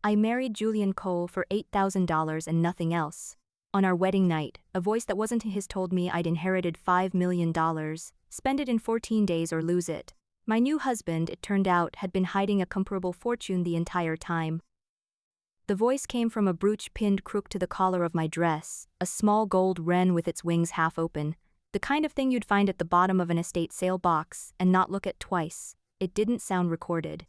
I married Julian Cole for $8,000 and nothing else. On our wedding night, a voice that wasn't his told me I'd inherited $5 million, spend it in 14 days or lose it. My new husband, it turned out, had been hiding a comparable fortune the entire time. The voice came from a brooch pinned crook to the collar of my dress, a small gold wren with its wings half open, the kind of thing you'd find at the bottom of an estate sale box and not look at twice. It didn't sound recorded.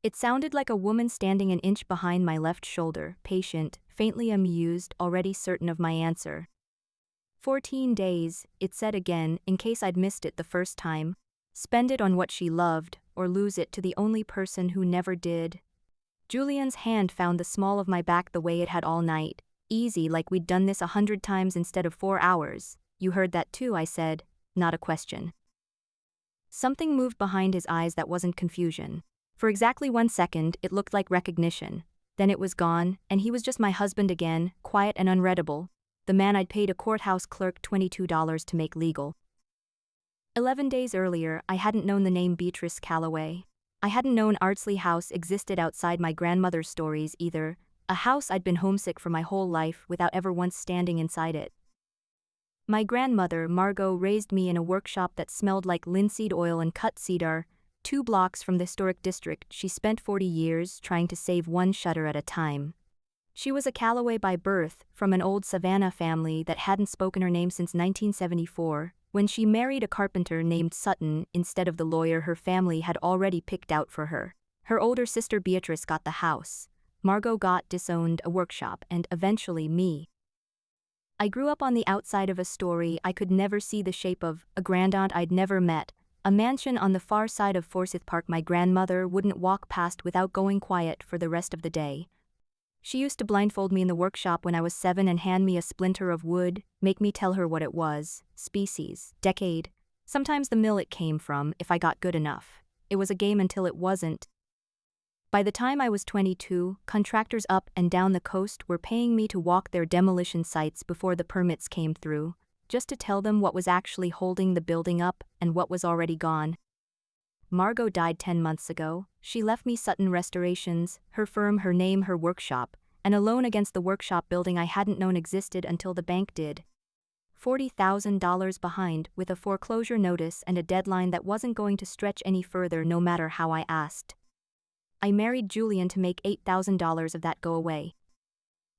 It sounded like a woman standing an inch behind my left shoulder, patient, faintly amused, already certain of my answer. 14 days, it said again, in case I'd missed it the first time. Spend it on what she loved, or lose it to the only person who never did. Julian's hand found the small of my back the way it had all night. Easy, like we'd done this 100 times instead of 4 hours. You heard that too, I said, not a question. Something moved behind his eyes that wasn't confusion. For exactly 1 second, it looked like recognition. Then it was gone, and he was just my husband again, quiet and unreadable. The man I'd paid a courthouse clerk $22 to make legal. 11 days earlier, I hadn't known the name Beatrice Calloway. I hadn't known Ardsley House existed outside my grandmother's stories either, a house I'd been homesick for my whole life without ever once standing inside it. My grandmother, Margot, raised me in a workshop that smelled like linseed oil and cut cedar. 2 blocks from the historic district, she spent 40 years trying to save one shutter at a time. She was a Calloway by birth, from an old Savannah family that hadn't spoken her name since 1974, when she married a carpenter named Sutton instead of the lawyer her family had already picked out for her. Her older sister Beatrice got the house. Margot got disowned a workshop and eventually me. I grew up on the outside of a story I could never see the shape of, a grandaunt I'd never met, a mansion on the far side of Forsyth Park my grandmother wouldn't walk past without going quiet for the rest of the day. She used to blindfold me in the workshop when I was 7 and hand me a splinter of wood, make me tell her what it was, species, decade, sometimes the mill it came from if I got good enough. It was a game until it wasn't. By the time I was 22, contractors up and down the coast were paying me to walk their demolition sites before the permits came through, just to tell them what was actually holding the building up and what was already gone. Margot died 10 months ago. She left me Sutton Restorations, her firm, her name, her workshop, and a loan against the workshop building I hadn't known existed until the bank did. $40,000 behind, with a foreclosure notice and a deadline that wasn't going to stretch any further no matter how I asked. I married Julian to make $8,000 of that go away.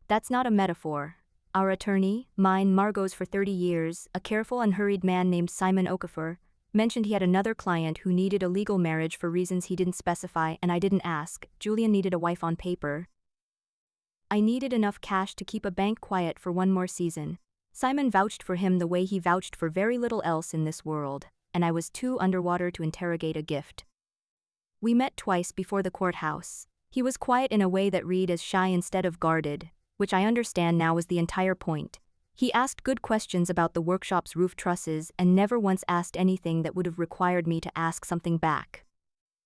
That's not a metaphor. Our attorney, mine, Margot's for 30 years, a careful and hurried man named Simon Okafor, mentioned he had another client who needed a legal marriage for reasons he didn't specify and I didn't ask. Julian needed a wife on paper. I needed enough cash to keep a bank quiet for 1 more season. Simon vouched for him the way he vouched for very little else in this world, and I was too underwater to interrogate a gift. We met twice before the courthouse. He was quiet in a way that read as shy instead of guarded, which I understand now was the entire point. He asked good questions about the workshop's roof trusses and never once asked anything that would have required me to ask something back.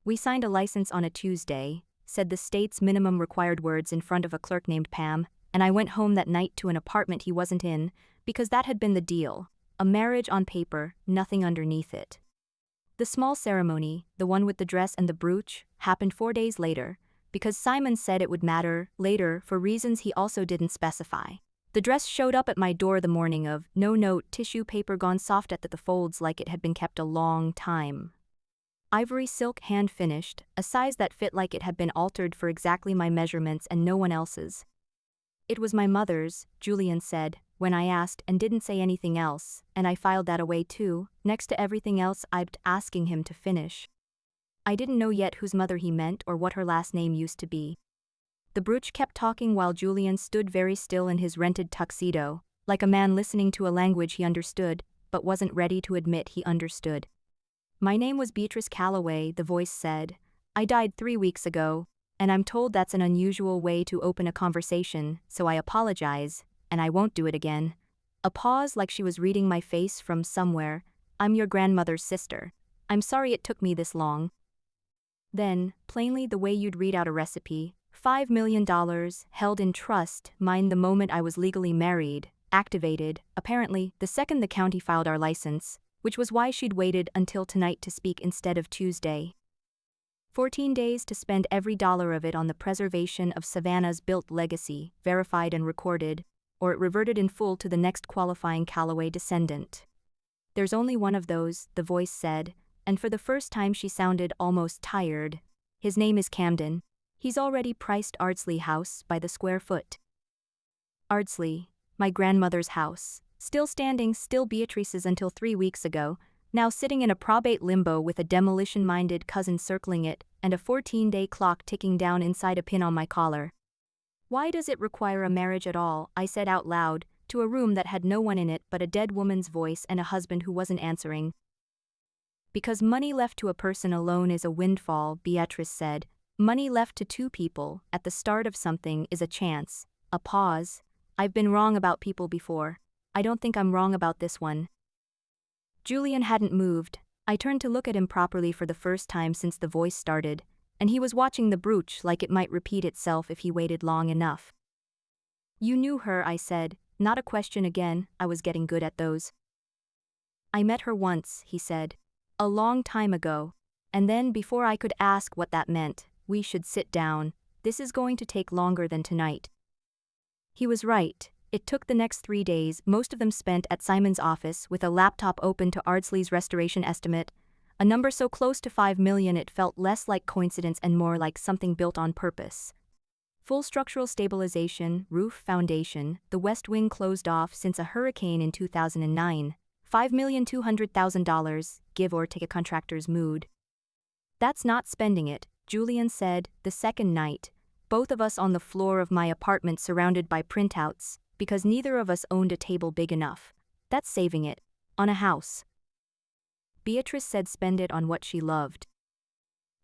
We signed a license on a Tuesday, said the state's minimum required words in front of a clerk named Pam, and I went home that night to an apartment he wasn't in, because that had been the deal. A marriage on paper, nothing underneath it. The small ceremony, the one with the dress and the brooch, happened 4 days later, because Simon said it would matter later for reasons he also didn't specify. The dress showed up at my door the morning of, no note, tissue paper gone soft at the folds like it had been kept a long time. Ivory silk, hand finished, a size that fit like it had been altered for exactly my measurements and no one else's. It was my mother's, Julian said, when I asked and didn't say anything else, and I filed that away too, next to everything else I'd been asking him to finish. I didn't know yet whose mother he meant or what her last name used to be. The brooch kept talking while Julian stood very still in his rented tuxedo, like a man listening to a language he understood, but wasn't ready to admit he understood. My name was Beatrice Calloway, the voice said. I died 3 weeks ago, and I'm told that's an unusual way to open a conversation, so I apologize, and I won't do it again. A pause like she was reading my face from somewhere. I'm your grandmother's sister. I'm sorry it took me this long. Then, plainly the way you'd read out a recipe, $5 million, held in trust, mine the moment I was legally married, activated, apparently, the second the county filed our license, which was why she'd waited until tonight to speak instead of Tuesday. 14 days to spend every dollar of it on the preservation of Savannah's built legacy, verified and recorded, or it reverted in full to the next qualifying Calloway descendant. There's only one of those, the voice said, and for the first time she sounded almost tired. His name is Camden. He's already priced Ardsley House by the square foot. Ardsley, my grandmother's house, still standing, still Beatrice's until 3 weeks ago, now sitting in a probate limbo with a demolition-minded cousin circling it, and a 14-day clock ticking down inside a pin on my collar. Why does it require a marriage at all? I said out loud, to a room that had no one in it but a dead woman's voice and a husband who wasn't answering. Because money left to a person alone is a windfall, Beatrice said. Money left to two people, at the start of something, is a chance, a pause. I've been wrong about people before. I don't think I'm wrong about this one. Julian hadn't moved. I turned to look at him properly for the first time since the voice started, and he was watching the brooch like it might repeat itself if he waited long enough. You knew her, I said, not a question again, I was getting good at those. I met her once, he said. A long time ago. And then before I could ask what that meant, we should sit down. This is going to take longer than tonight. He was right. It took the next 3 days, most of them spent at Simon's office with a laptop open to Ardsley's restoration estimate, a number so close to 5 million it felt less like coincidence and more like something built on purpose. Full structural stabilization, roof, foundation, the west wing closed off since a hurricane in 2009, $5,200,000, give or take a contractor's mood. That's not spending it, Julian said, the second night, both of us on the floor of my apartment surrounded by printouts, because neither of us owned a table big enough. That's saving it. On a house. Beatrice said spend it on what she loved.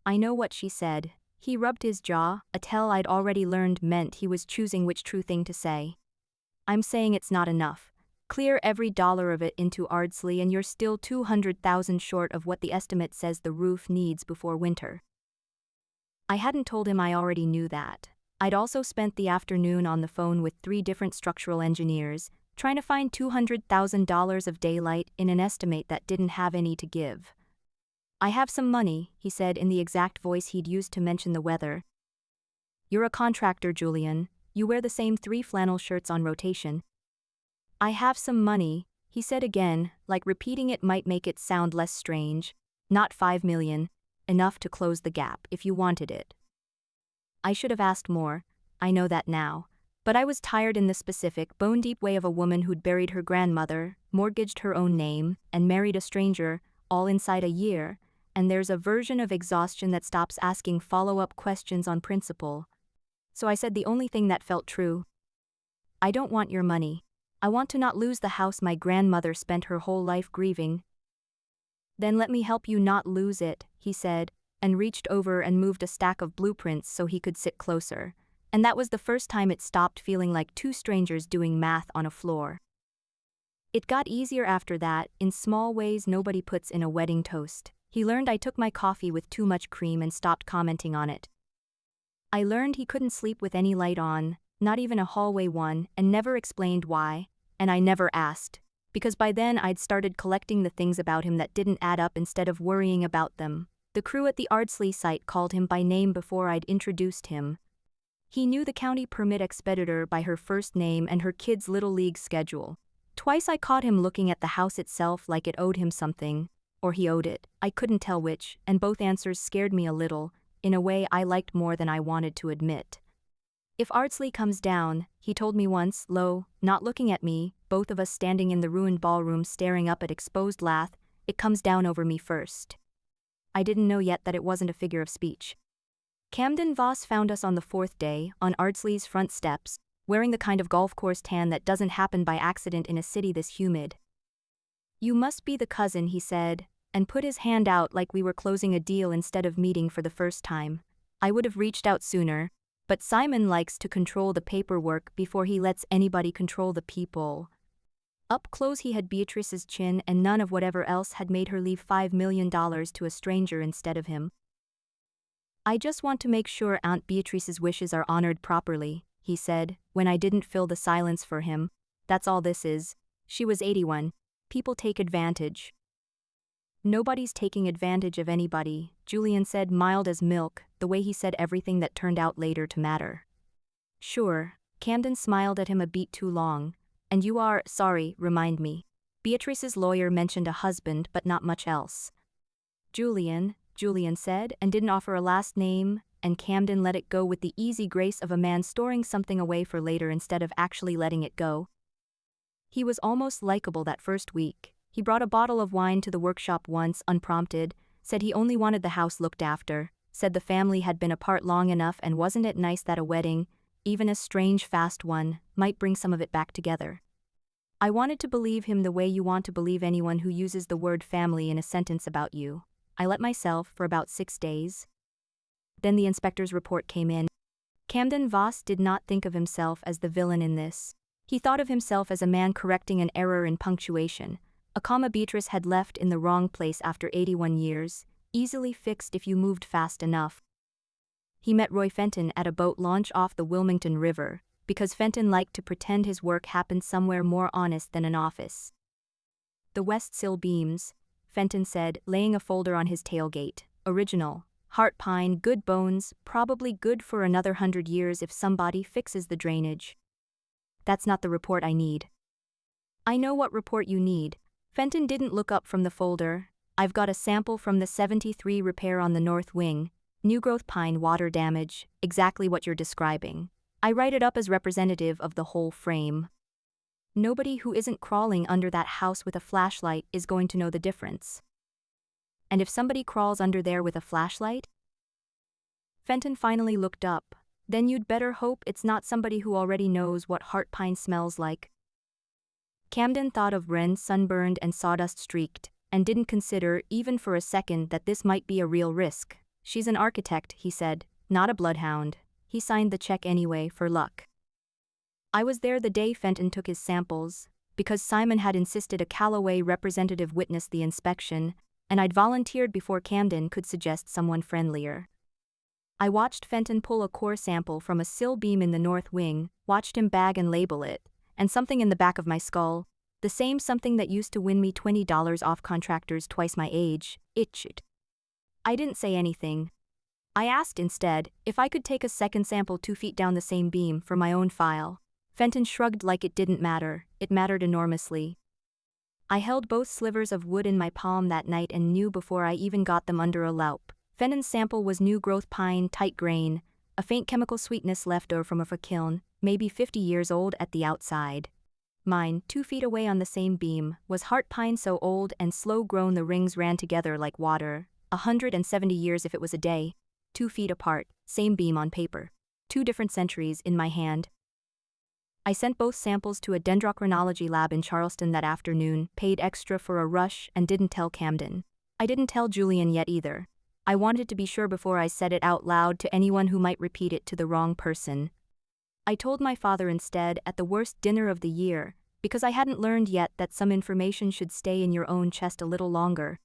I know what she said. He rubbed his jaw, a tell I'd already learned meant he was choosing which true thing to say. I'm saying it's not enough. Clear every dollar of it into Ardsley and you're still 200,000 short of what the estimate says the roof needs before winter. I hadn't told him I already knew that. I'd also spent the afternoon on the phone with 3 different structural engineers, trying to find $200,000 of daylight in an estimate that didn't have any to give. I have some money, he said in the exact voice he'd used to mention the weather. You're a contractor, Julian. You wear the same 3 flannel shirts on rotation. I have some money, he said again, like repeating it might make it sound less strange. Not 5 million, enough to close the gap if you wanted it. I should have asked more, I know that now, but I was tired in the specific, bone-deep way of a woman who'd buried her grandmother, mortgaged her own name, and married a stranger, all inside a year, and there's a version of exhaustion that stops asking follow-up questions on principle. So I said the only thing that felt true. I don't want your money. I want to not lose the house my grandmother spent her whole life grieving. Then let me help you not lose it, he said, and reached over and moved a stack of blueprints so he could sit closer, and that was the first time it stopped feeling like 2 strangers doing math on a floor. It got easier after that, in small ways nobody puts in a wedding toast. He learned I took my coffee with too much cream and stopped commenting on it. I learned he couldn't sleep with any light on, not even a hallway one, and never explained why, and I never asked, because by then I'd started collecting the things about him that didn't add up instead of worrying about them. The crew at the Ardsley site called him by name before I'd introduced him. He knew the county permit expeditor by her first name and her kids' little league schedule. Twice I caught him looking at the house itself like it owed him something, or he owed it, I couldn't tell which, and both answers scared me a little, in a way I liked more than I wanted to admit. If Ardsley comes down, he told me once, low, not looking at me, both of us standing in the ruined ballroom staring up at exposed lath, it comes down over me first. I didn't know yet that it wasn't a figure of speech. Camden Voss found us on the 4th day, on Ardsley's front steps, wearing the kind of golf course tan that doesn't happen by accident in a city this humid. You must be the cousin, he said, and put his hand out like we were closing a deal instead of meeting for the first time. I would have reached out sooner, but Simon likes to control the paperwork before he lets anybody control the people. Up close he had Beatrice's chin and none of whatever else had made her leave $5 million to a stranger instead of him. I just want to make sure Aunt Beatrice's wishes are honored properly, he said, when I didn't fill the silence for him. That's all this is. She was 81. People take advantage. Nobody's taking advantage of anybody, Julian said, mild as milk, the way he said everything that turned out later to matter. Sure, Camden smiled at him a beat too long. And you are, sorry, remind me. Beatrice's lawyer mentioned a husband but not much else. Julian said, and didn't offer a last name, and Camden let it go with the easy grace of a man storing something away for later instead of actually letting it go. He was almost likable that first week. He brought a bottle of wine to the workshop once, unprompted, said he only wanted the house looked after, said the family had been apart long enough and wasn't it nice that a wedding, even a strange fast one, might bring some of it back together. I wanted to believe him the way you want to believe anyone who uses the word family in a sentence about you. I let myself for about 6 days. Then the inspector's report came in. Camden Voss did not think of himself as the villain in this. He thought of himself as a man correcting an error in punctuation, a comma Beatrice had left in the wrong place after 81 years, easily fixed if you moved fast enough. He met Roy Fenton at a boat launch off the Wilmington River, because Fenton liked to pretend his work happened somewhere more honest than an office. The West Sill beams, Fenton said, laying a folder on his tailgate. Original. Heart pine, good bones, probably good for another 100 years if somebody fixes the drainage. That's not the report I need. I know what report you need. Fenton didn't look up from the folder. I've got a sample from the 73 repair on the north wing. New growth pine water damage, exactly what you're describing. I write it up as representative of the whole frame. Nobody who isn't crawling under that house with a flashlight is going to know the difference. And if somebody crawls under there with a flashlight? Fenton finally looked up. Then you'd better hope it's not somebody who already knows what heart pine smells like. Camden thought of Wren sunburned and sawdust streaked, and didn't consider, even for a second, that this might be a real risk. She's an architect, he said, not a bloodhound. He signed the check anyway, for luck. I was there the day Fenton took his samples, because Simon had insisted a Callaway representative witness the inspection, and I'd volunteered before Camden could suggest someone friendlier. I watched Fenton pull a core sample from a sill beam in the north wing, watched him bag and label it, and something in the back of my skull, the same something that used to win me $20 off contractors twice my age, itched. I didn't say anything. I asked instead if I could take a second sample 2 feet down the same beam for my own file. Fenton shrugged like it didn't matter. It mattered enormously. I held both slivers of wood in my palm that night and knew before I even got them under a loupe. Fenton's sample was new growth pine, tight grain, a faint chemical sweetness left over from a kiln, maybe 50 years old at the outside. Mine, 2 feet away on the same beam, was heart pine so old and slow grown the rings ran together like water, 170 years if it was a day. 2 feet apart, same beam on paper. 2 different centuries in my hand. I sent both samples to a dendrochronology lab in Charleston that afternoon, paid extra for a rush, and didn't tell Camden. I didn't tell Julian yet either. I wanted to be sure before I said it out loud to anyone who might repeat it to the wrong person. I told my father instead at the worst dinner of the year, because I hadn't learned yet that some information should stay in your own chest a little longer.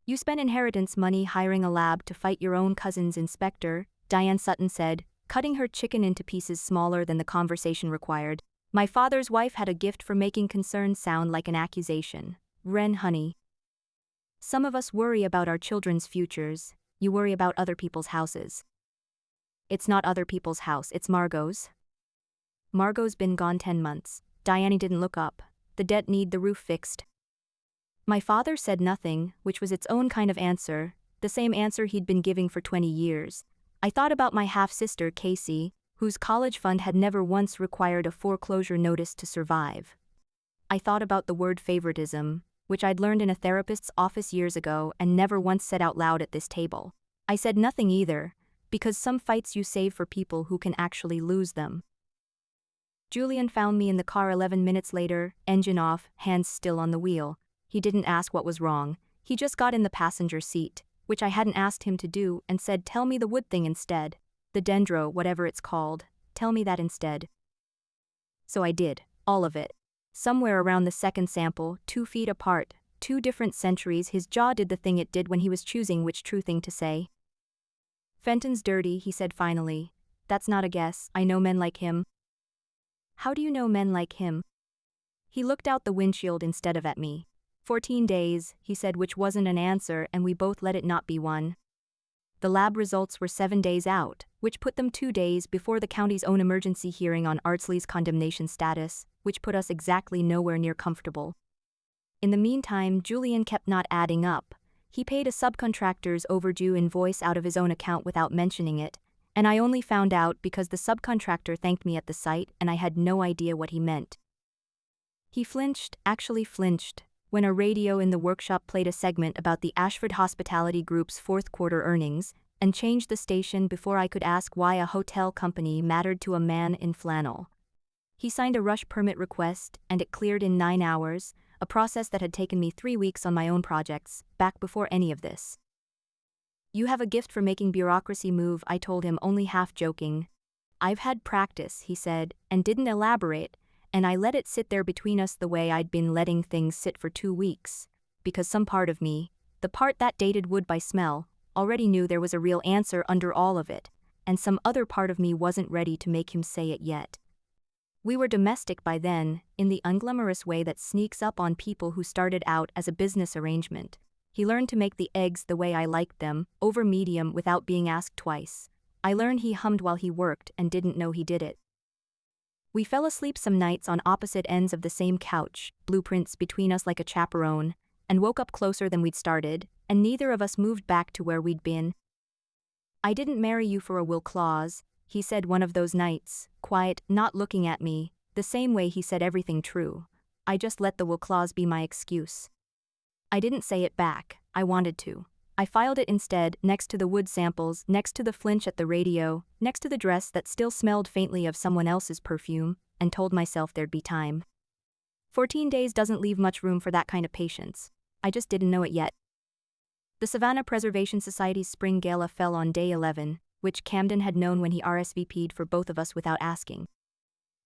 You spent inheritance money hiring a lab to fight your own cousin's inspector, Diane Sutton said, cutting her chicken into pieces smaller than the conversation required. My father's wife had a gift for making concern sound like an accusation. Wren, honey. Some of us worry about our children's futures. You worry about other people's houses. It's not other people's house, it's Margot's. Margot's been gone 10 months. Diane didn't look up. The debt need the roof fixed. My father said nothing, which was its own kind of answer, the same answer he'd been giving for 20 years. I thought about my half-sister, Casey, whose college fund had never once required a foreclosure notice to survive. I thought about the word favoritism, which I'd learned in a therapist's office years ago and never once said out loud at this table. I said nothing either, because some fights you save for people who can actually lose them. Julian found me in the car 11 minutes later, engine off, hands still on the wheel. He didn't ask what was wrong, he just got in the passenger seat, which I hadn't asked him to do, and said, "Tell me the wood thing instead. The dendro, whatever it's called, tell me that instead." So I did, all of it. Somewhere around the second sample, 2 feet apart, 2 different centuries, his jaw did the thing it did when he was choosing which true thing to say. Fenton's dirty, he said finally. That's not a guess, I know men like him. How do you know men like him? He looked out the windshield instead of at me. 14 days, he said, which wasn't an answer, and we both let it not be one. The lab results were 7 days out, which put them 2 days before the county's own emergency hearing on Ardsley's condemnation status, which put us exactly nowhere near comfortable. In the meantime, Julian kept not adding up. He paid a subcontractor's overdue invoice out of his own account without mentioning it, and I only found out because the subcontractor thanked me at the site and I had no idea what he meant. He actually flinched, when a radio in the workshop played a segment about the Ashford Hospitality Group's fourth quarter earnings, and changed the station before I could ask why a hotel company mattered to a man in flannel. He signed a rush permit request, and it cleared in 9 hours, a process that had taken me 3 weeks on my own projects, back before any of this. You have a gift for making bureaucracy move, I told him, only half joking. I've had practice, he said, and didn't elaborate, and I let it sit there between us the way I'd been letting things sit for 2 weeks, because some part of me, the part that dated wood by smell, already knew there was a real answer under all of it, and some other part of me wasn't ready to make him say it yet. We were domestic by then, in the unglamorous way that sneaks up on people who started out as a business arrangement. He learned to make the eggs the way I liked them, over medium, without being asked twice. I learned he hummed while he worked and didn't know he did it. We fell asleep some nights on opposite ends of the same couch, blueprints between us like a chaperone, and woke up closer than we'd started, and neither of us moved back to where we'd been. I didn't marry you for a will clause, he said one of those nights, quiet, not looking at me, the same way he said everything true. I just let the will clause be my excuse. I didn't say it back, I wanted to. I filed it instead, next to the wood samples, next to the flinch at the radio, next to the dress that still smelled faintly of someone else's perfume, and told myself there'd be time. 14 days doesn't leave much room for that kind of patience. I just didn't know it yet. The Savannah Preservation Society's spring gala fell on day 11, which Camden had known when he RSVP'd for both of us without asking.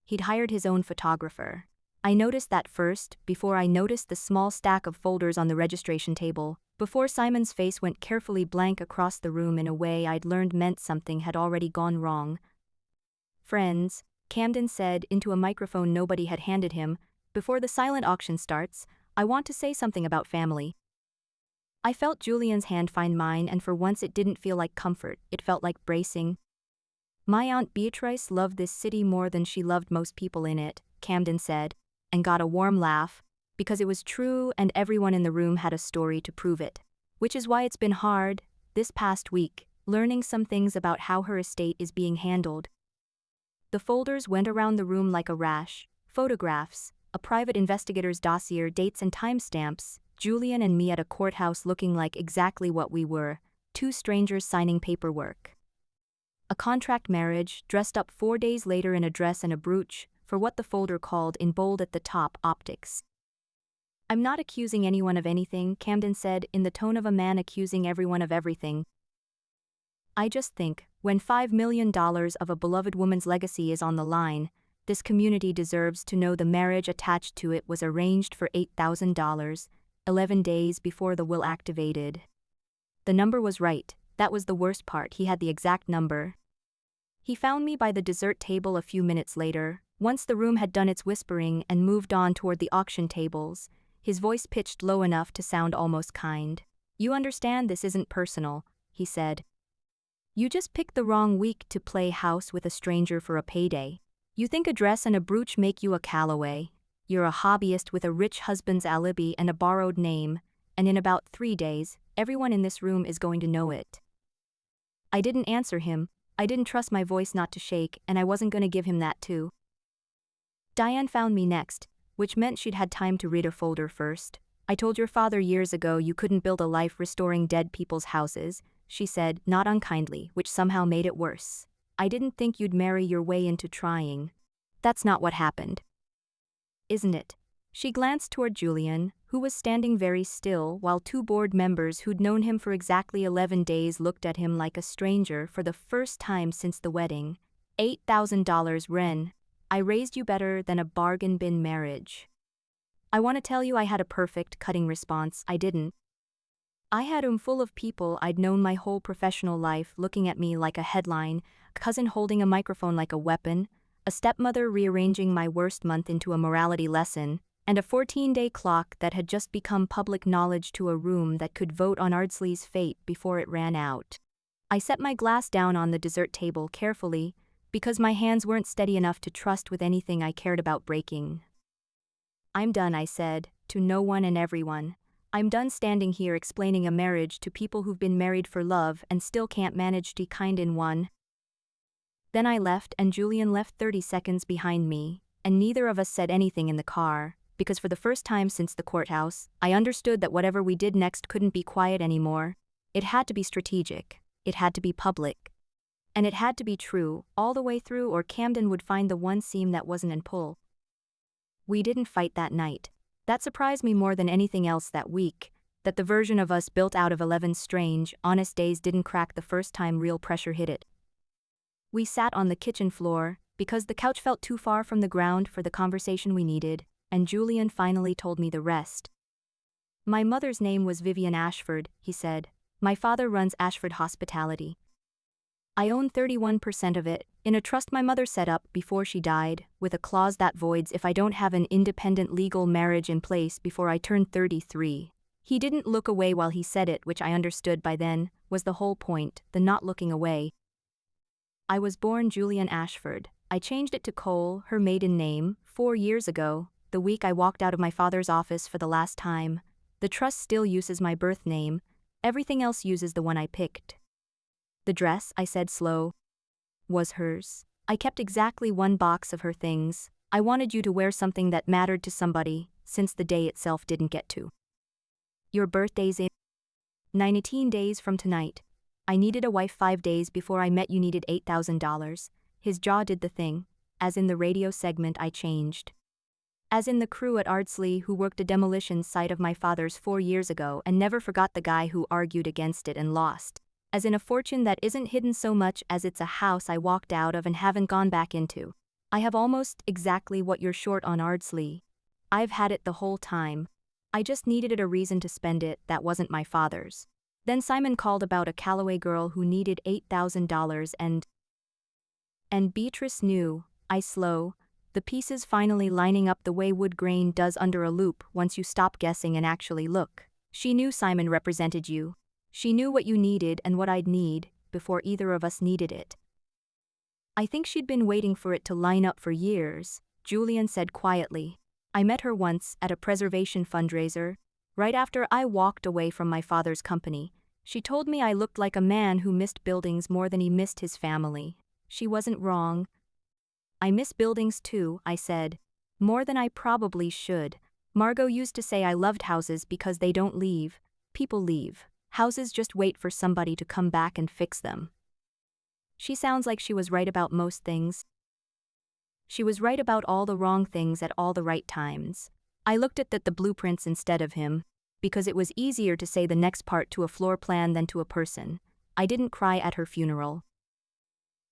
He'd hired his own photographer. I noticed that first, before I noticed the small stack of folders on the registration table, before Simon's face went carefully blank across the room in a way I'd learned meant something had already gone wrong. Friends, Camden said into a microphone nobody had handed him, before the silent auction starts, I want to say something about family. I felt Julian's hand find mine, and for once it didn't feel like comfort, it felt like bracing. My Aunt Beatrice loved this city more than she loved most people in it, Camden said, and got a warm laugh, because it was true and everyone in the room had a story to prove it. Which is why it's been hard, this past week, learning some things about how her estate is being handled. The folders went around the room like a rash, photographs, a private investigator's dossier, dates and timestamps, Julian and me at a courthouse looking like exactly what we were, 2 strangers signing paperwork. A contract marriage, dressed up 4 days later in a dress and a brooch, for what the folder called in bold at the top, optics. I'm not accusing anyone of anything, Camden said, in the tone of a man accusing everyone of everything. I just think, when $5 million of a beloved woman's legacy is on the line, this community deserves to know the marriage attached to it was arranged for $8,000, 11 days before the will activated. The number was right, that was the worst part, he had the exact number. He found me by the dessert table a few minutes later, once the room had done its whispering and moved on toward the auction tables, his voice pitched low enough to sound almost kind. You understand this isn't personal, he said. You just picked the wrong week to play house with a stranger for a payday. You think a dress and a brooch make you a Callaway. You're a hobbyist with a rich husband's alibi and a borrowed name, and in about 3 days, everyone in this room is going to know it. I didn't answer him. I didn't trust my voice not to shake, and I wasn't going to give him that too. Diane found me next, which meant she'd had time to read a folder first. I told your father years ago you couldn't build a life restoring dead people's houses, she said, not unkindly, which somehow made it worse. I didn't think you'd marry your way into trying. That's not what happened. Isn't it? She glanced toward Julian, who was standing very still while 2 board members who'd known him for exactly 11 days looked at him like a stranger for the first time since the wedding. $8,000, Ren. I raised you better than a bargain bin marriage. I want to tell you I had a perfect, cutting response. I didn't. I had a room full of people I'd known my whole professional life looking at me like a headline, a cousin holding a microphone like a weapon, a stepmother rearranging my worst month into a morality lesson, and a 14-day clock that had just become public knowledge to a room that could vote on Ardsley's fate before it ran out. I set my glass down on the dessert table carefully, because my hands weren't steady enough to trust with anything I cared about breaking. "I'm done," I said, to no one and everyone. "I'm done standing here explaining a marriage to people who've been married for love and still can't manage to kind in one." Then I left and Julian left 30 seconds behind me, and neither of us said anything in the car, because for the first time since the courthouse, I understood that whatever we did next couldn't be quiet anymore. It had to be strategic, it had to be public, and it had to be true all the way through, or Camden would find the one seam that wasn't in pull. We didn't fight that night. That surprised me more than anything else that week, that the version of us built out of 11 strange, honest days didn't crack the first time real pressure hit it. We sat on the kitchen floor, because the couch felt too far from the ground for the conversation we needed, and Julian finally told me the rest. "My mother's name was Vivian Ashford," he said. "My father runs Ashford Hospitality. I own 31% of it, in a trust my mother set up before she died, with a clause that voids if I don't have an independent legal marriage in place before I turn 33. He didn't look away while he said it, which I understood by then was the whole point, the not looking away. I was born Julian Ashford. I changed it to Cole, her maiden name, 4 years ago, the week I walked out of my father's office for the last time. The trust still uses my birth name, everything else uses the one I picked." "The dress," I said slow, "was hers. I kept exactly one box of her things. I wanted you to wear something that mattered to somebody, since the day itself didn't get to. Your birthday's in 19 days from tonight. I needed a wife 5 days before I met you needed $8,000. His jaw did the thing. As in the radio segment I changed. As in the crew at Ardsley who worked a demolition site of my father's 4 years ago and never forgot the guy who argued against it and lost. As in a fortune that isn't hidden so much as it's a house I walked out of and haven't gone back into. I have almost exactly what you're short on Ardsley. I've had it the whole time. I just needed a reason to spend it that wasn't my father's." Then Simon called about a Callaway girl who needed $8,000 and Beatrice knew, I slow, the pieces finally lining up the way wood grain does under a loop once you stop guessing and actually look. She knew Simon represented you. She knew what you needed and what I'd need, before either of us needed it. "I think she'd been waiting for it to line up for years," Julian said quietly. "I met her once at a preservation fundraiser, right after I walked away from my father's company. She told me I looked like a man who missed buildings more than he missed his family. She wasn't wrong." "I miss buildings too," I said. "More than I probably should. Margot used to say I loved houses because they don't leave. People leave. Houses just wait for somebody to come back and fix them." She sounds like she was right about most things. She was right about all the wrong things at all the right times. I looked at the blueprints instead of him, because it was easier to say the next part to a floor plan than to a person. I didn't cry at her funeral.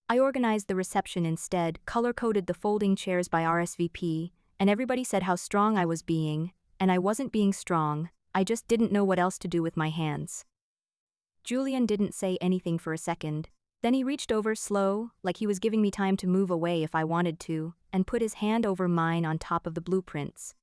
I organized the reception instead, color-coded the folding chairs by RSVP, and everybody said how strong I was being, and I wasn't being strong, I just didn't know what else to do with my hands. Julian didn't say anything for a second. Then he reached over slow, like he was giving me time to move away if I wanted to, and put his hand over mine on top of the blueprints.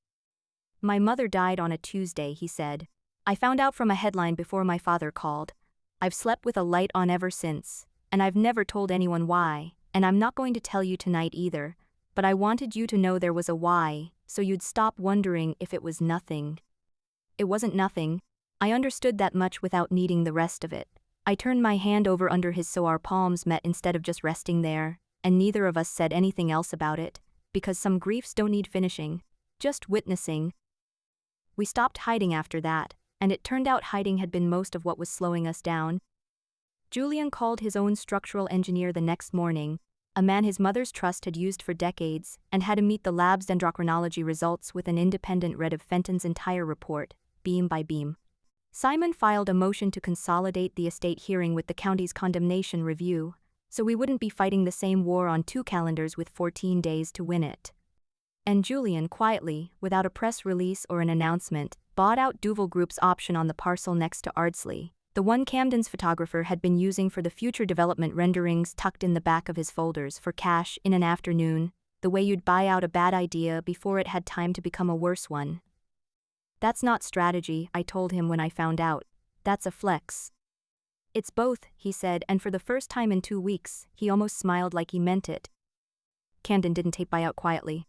"My mother died on a Tuesday," he said. "I found out from a headline before my father called. I've slept with a light on ever since, and I've never told anyone why, and I'm not going to tell you tonight either, but I wanted you to know there was a why, so you'd stop wondering if it was nothing. It wasn't nothing. I understood that much without needing the rest of it." I turned my hand over under his so our palms met instead of just resting there, and neither of us said anything else about it, because some griefs don't need finishing, just witnessing. We stopped hiding after that, and it turned out hiding had been most of what was slowing us down. Julian called his own structural engineer the next morning, a man his mother's trust had used for decades, and had him meet the lab's dendrochronology results with an independent read of Fenton's entire report, beam by beam. Simon filed a motion to consolidate the estate hearing with the county's condemnation review, so we wouldn't be fighting the same war on 2 calendars with 14 days to win it. And Julian quietly, without a press release or an announcement, bought out Duval Group's option on the parcel next to Ardsley, the one Camden's photographer had been using for the future development renderings tucked in the back of his folders, for cash in an afternoon, The way you'd buy out a bad idea before it had time to become a worse one. That's not strategy, I told him when I found out. That's a flex. It's both, he said, and for the first time in 2 weeks, he almost smiled like he meant it. Camden didn't take buyout quietly.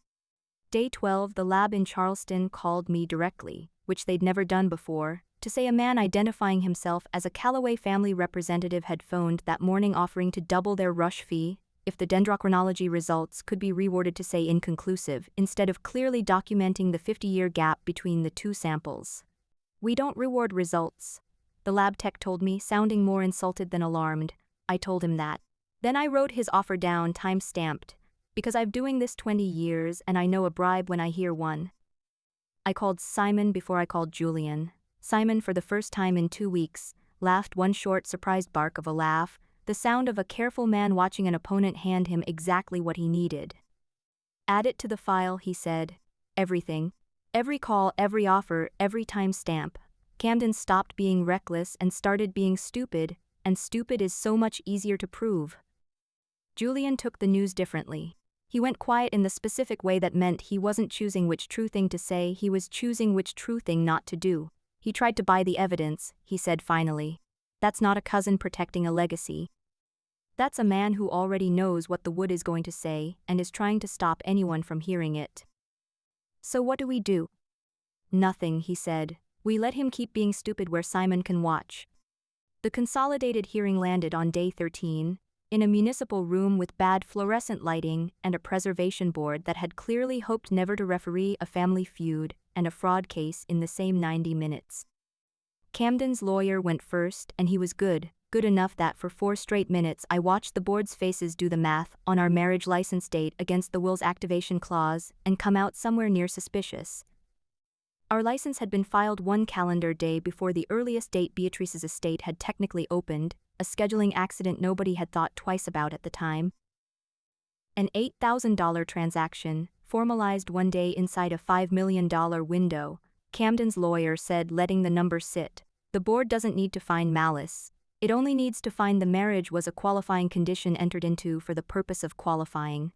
Day 12, the lab in Charleston called me directly, which they'd never done before, to say a man identifying himself as a Callaway family representative had phoned that morning offering to double their rush fee if the dendrochronology results could be reworded to say inconclusive, instead of clearly documenting the 50-year gap between the two samples. We don't reward results, the lab tech told me, sounding more insulted than alarmed. I told him that. Then I wrote his offer down, time-stamped, because I've doing this 20 years and I know a bribe when I hear one. I called Simon before I called Julian. Simon, for the first time in 2 weeks, laughed one short, surprised bark of a laugh, the sound of a careful man watching an opponent hand him exactly what he needed. Add it to the file, he said. Everything. Every call, every offer, every time-stamp. Camden stopped being reckless and started being stupid, and stupid is so much easier to prove. Julian took the news differently. He went quiet in the specific way that meant he wasn't choosing which true thing to say, he was choosing which true thing not to do. He tried to buy the evidence, he said finally. That's not a cousin protecting a legacy. That's a man who already knows what the wood is going to say and is trying to stop anyone from hearing it. So what do we do? Nothing, he said. We let him keep being stupid where Simon can watch. The consolidated hearing landed on day 13, in a municipal room with bad fluorescent lighting and a preservation board that had clearly hoped never to referee a family feud and a fraud case in the same 90 minutes. Camden's lawyer went first, and he was good enough that for 4 straight minutes I watched the board's faces do the math on our marriage license date against the will's activation clause and come out somewhere near suspicious. Our license had been filed 1 calendar day before the earliest date Beatrice's estate had technically opened, a scheduling accident nobody had thought twice about at the time. An $8,000 transaction, formalized one day inside a $5 million window, Camden's lawyer said, letting the number sit. The board doesn't need to find malice. It only needs to find the marriage was a qualifying condition entered into for the purpose of qualifying.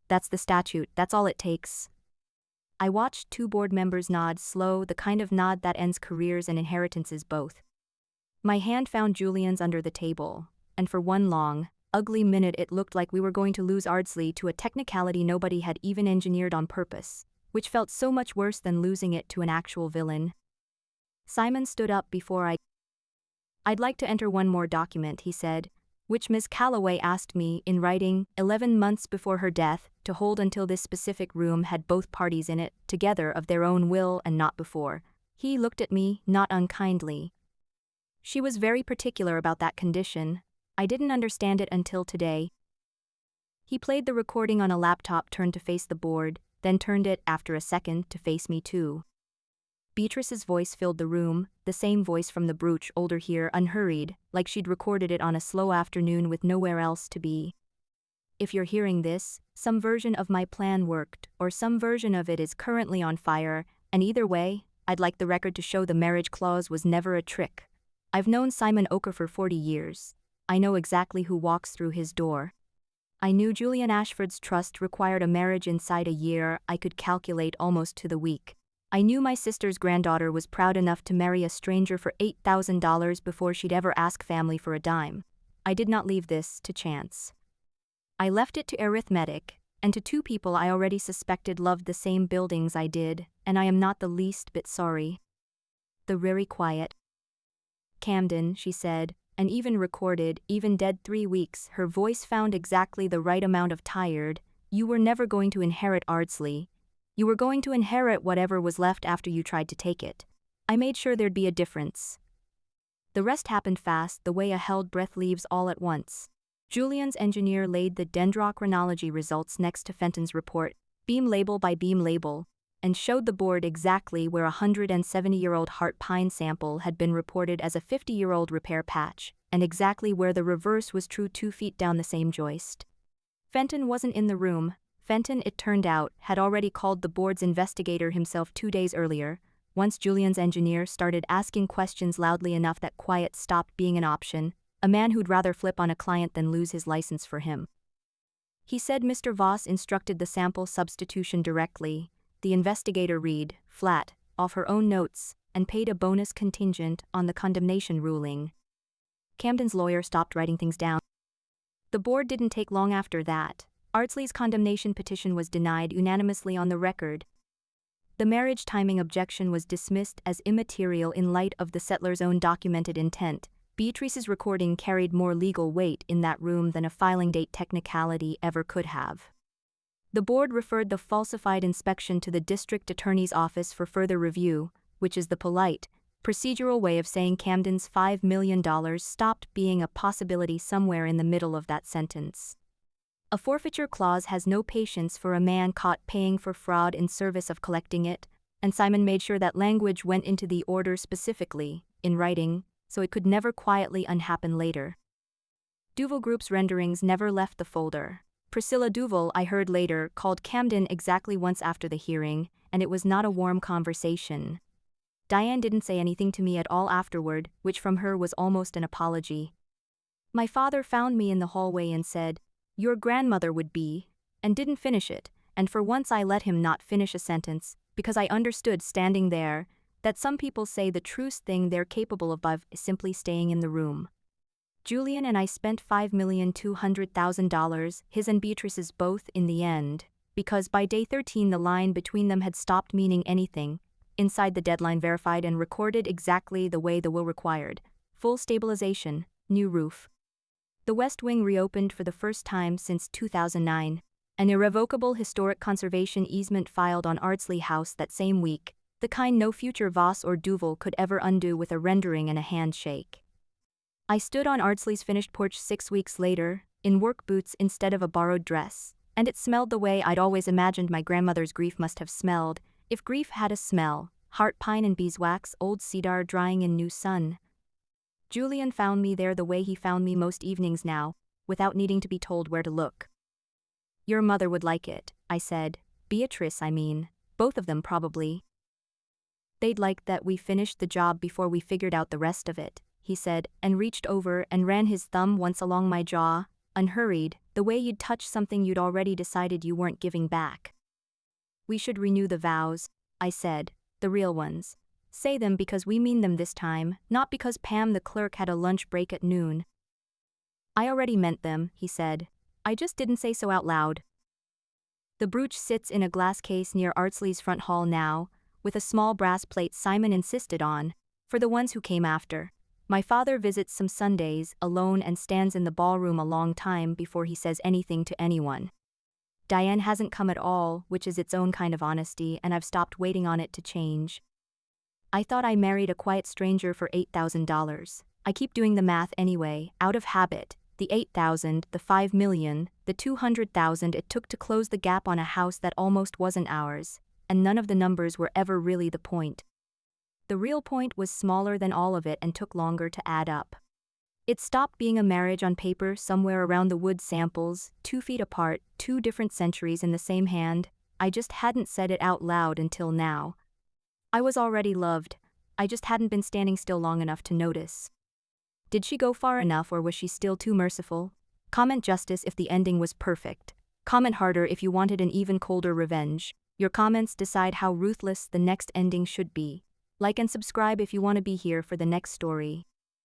That's the statute, that's all it takes. I watched 2 board members nod, slow, the kind of nod that ends careers and inheritances both. My hand found Julian's under the table, and for one long, ugly minute it looked like we were going to lose Ardsley to a technicality nobody had even engineered on purpose, which felt so much worse than losing it to an actual villain. Simon stood up before I'd like to enter one more document, he said, which Ms. Callaway asked me, in writing, 11 months before her death, to hold until this specific room had both parties in it, together of their own will and not before. He looked at me, not unkindly. She was very particular about that condition. I didn't understand it until today. He played the recording on a laptop, turned to face the board, then turned it, after a second, to face me too. Beatrice's voice filled the room, the same voice from the brooch, older here, unhurried, like she'd recorded it on a slow afternoon with nowhere else to be. If you're hearing this, some version of my plan worked, or some version of it is currently on fire, and either way, I'd like the record to show the marriage clause was never a trick. I've known Simon Oker for 40 years. I know exactly who walks through his door. I knew Julian Ashford's trust required a marriage inside a year. I could calculate almost to the week. I knew my sister's granddaughter was proud enough to marry a stranger for $8,000 before she'd ever ask family for a dime. I did not leave this to chance. I left it to arithmetic, and to 2 people I already suspected loved the same buildings I did, and I am not the least bit sorry. The very quiet. Camden, she said, and even recorded, even dead 3 weeks, her voice found exactly the right amount of tired. You were never going to inherit Ardsley. You were going to inherit whatever was left after you tried to take it. I made sure there'd be a difference. The rest happened fast, the way a held breath leaves all at once. Julian's engineer laid the dendrochronology results next to Fenton's report, beam label by beam label, and showed the board exactly where a 170-year-old heart pine sample had been reported as a 50-year-old repair patch, and exactly where the reverse was true 2 feet down the same joist. Fenton wasn't in the room. Fenton, it turned out, had already called the board's investigator himself 2 days earlier, once Julian's engineer started asking questions loudly enough that quiet stopped being an option, a man who'd rather flip on a client than lose his license for him. He said Mr. Voss instructed the sample substitution directly. The investigator read, flat, off her own notes, and paid a bonus contingent on the condemnation ruling. Camden's lawyer stopped writing things down. The board didn't take long after that. Ardsley's condemnation petition was denied unanimously on the record. The marriage timing objection was dismissed as immaterial in light of the settler's own documented intent. Beatrice's recording carried more legal weight in that room than a filing date technicality ever could have. The board referred the falsified inspection to the district attorney's office for further review, which is the polite, procedural way of saying Camden's $5 million stopped being a possibility somewhere in the middle of that sentence. A forfeiture clause has no patience for a man caught paying for fraud in service of collecting it, and Simon made sure that language went into the order specifically, in writing, so it could never quietly unhappen later. Duval Group's renderings never left the folder. Priscilla Duval, I heard later, called Camden exactly once after the hearing, and it was not a warm conversation. Diane didn't say anything to me at all afterward, which from her was almost an apology. My father found me in the hallway and said, "Your grandmother would be," and didn't finish it, and for once I let him not finish a sentence, because I understood standing there, that some people say the truest thing they're capable of is simply staying in the room. Julian and I spent $5,200,000, his and Beatrice's both in the end, because by day 13 the line between them had stopped meaning anything, inside the deadline verified and recorded exactly the way the will required. Full stabilization, new roof. The West Wing reopened for the first time since 2009. An irrevocable historic conservation easement filed on Ardsley House that same week, the kind no future Voss or Duval could ever undo with a rendering and a handshake. I stood on Ardsley's finished porch 6 weeks later, in work boots instead of a borrowed dress, and it smelled the way I'd always imagined my grandmother's grief must have smelled, if grief had a smell: heart pine and beeswax, old cedar drying in new sun. Julian found me there the way he found me most evenings now, without needing to be told where to look. Your mother would like it, I said. Beatrice, I mean. Both of them probably. They'd like that we finished the job before we figured out the rest of it, he said, and reached over and ran his thumb once along my jaw, unhurried, the way you'd touch something you'd already decided you weren't giving back. We should renew the vows, I said, the real ones. Say them because we mean them this time, not because Pam the clerk had a lunch break at noon. I already meant them, he said. I just didn't say so out loud. The brooch sits in a glass case near Ardsley's front hall now, with a small brass plate Simon insisted on, for the ones who came after. My father visits some Sundays alone and stands in the ballroom a long time before he says anything to anyone. Diane hasn't come at all, which is its own kind of honesty, and I've stopped waiting on it to change. I thought I married a quiet stranger for $8,000. I keep doing the math anyway, out of habit. The $8,000, the $5 million, the $200,000 it took to close the gap on a house that almost wasn't ours, and none of the numbers were ever really the point. The real point was smaller than all of it and took longer to add up. It stopped being a marriage on paper somewhere around the wood samples, 2 feet apart, 2 different centuries in the same hand. I just hadn't said it out loud until now. I was already loved, I just hadn't been standing still long enough to notice. Did she go far enough or was she still too merciful? Comment justice if the ending was perfect. Comment harder if you wanted an even colder revenge. Your comments decide how ruthless the next ending should be. Like and subscribe if you want to be here for the next story.